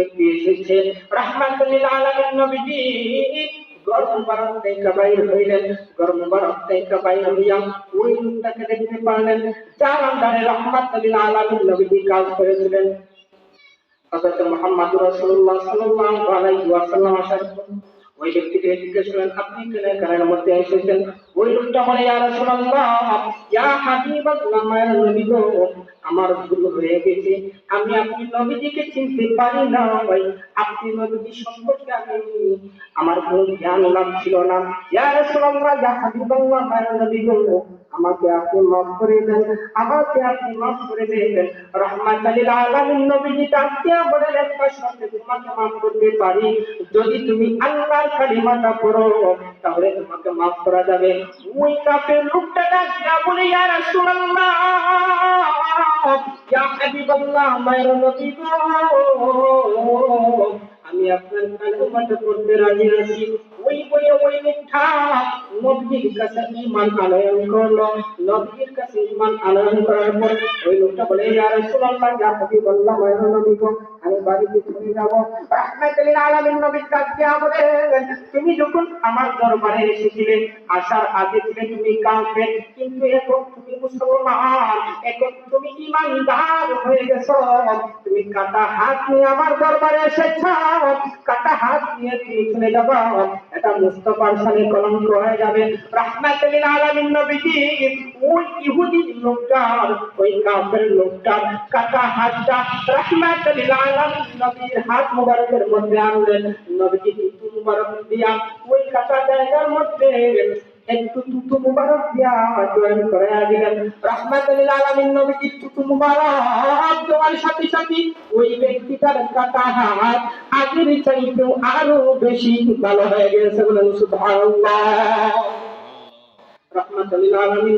ব্যক্তি এসেছে রাহমাতুল লিল আলামিন নবীজি গরম বারাত থেকে বাইর হইলেন। গরম বারাত থেকে বাইর হইয়া ওই লোকটাকে দেখতে পারলেন যার আন্ডারে রাহমাতুল লিল আলামিন নবীজি কাজ করেছিলেন। হযরত মুহাম্মদ রাসূলুল্লাহ সাল্লাল্লাহু আলাইহি ওয়াসাল্লাম আসার পর ওই ব্যক্তিকে জিজ্ঞেস করলেন, আপনি কেন কারার মধ্যে এসেছেন? ওই লোকটা বলে, ইয়া রাসূলুল্লাহ, ইয়া হাবিবাল্লাহ, মায়ের নবী গো, আমার ভুল হয়ে গেছে, আমি আপনি নবীজিকে চিনতে পারি না। ভাই, আপনি নবীজি সম্পর্কে আমার কোনো জ্ঞান লাভ ছিল না। ইয়া রাসূলুল্লাহ, ইয়া হাবিবাল্লাহ, মায়ের নবী গো, আমাকে আপনি মাফ করে দেন, আমাকে আপনি মাফ করে দেন। রাহমাতুল লিল আলামিন নবীজি তাকিয়া বলেন, একটা শর্তে তোমাকে মাফ করতে পারি, যদি তুমি আল্লাহর কালিমাটা পড়ো তাহলে তোমাকে মাফ করা যাবে। ওই কাফের লোকটা ডাকিয়া বলে, ইয়া রাসূলুল্লাহ, ইয়া হাবিবাল্লাহ, মায়ের নবী গো, আমি আপনার কালিমাটা পড়তে রাজি আছি। ওই বলে ওই মিথ্যা নবীর কাছে ঈমান আনয়ন করলো। নবীর কাছে ঈমান আনয়ন করার পর ওই লোকটা বলে, ইয়া রাসূলুল্লাহ, ইয়া হাবিবাল্লাহ, মায়ের নবী গো, আমি বাড়িতে চলে যাব। রাহমাতুল লিল আলামিন নবী তাকিয়া বলেন, তুমি যখন আমার দরবারে এসেছিলে, আসার আগে থেকে তুমি কাফের, কিন্তু এখন তুমি মুসলমান, এখন তুমি ঈমানদার হয়ে গেছো। তুমি কাটা হাত নিয়ে আমার দরবারে এসেছো, কাটা হাত নিয়ে তুমি চলে যাবা, এটা মুস্তাফার শানে কলঙ্ক হয়ে যাবে। রাহমাতুল লিল আলামিন নবীজি ওই ইহুদি লোকটার, ওই কাফের লোকটার কাটা হাতটা রাহমাতুল লিল আলামিন নবীর হাত মুবারকের মধ্যে আনলেন। নবীজি থুতু মুবারক দিয়া ওই কাটা জায়গার মধ্যে একটু থুতু মুবারক দিয়া জয়েন করে দিলেন। রাহমাতুল লিল আলামিন নবীজির থুতু মুবারক দেওয়ার সাথে সাথে ওই ব্যক্তিটার কাটা হাত আগের চাইতে আরো বেশি ভালো হয়ে গেছে। বলেন সুবহানাল্লাহ। রাহমাতুল লিল আলামিন।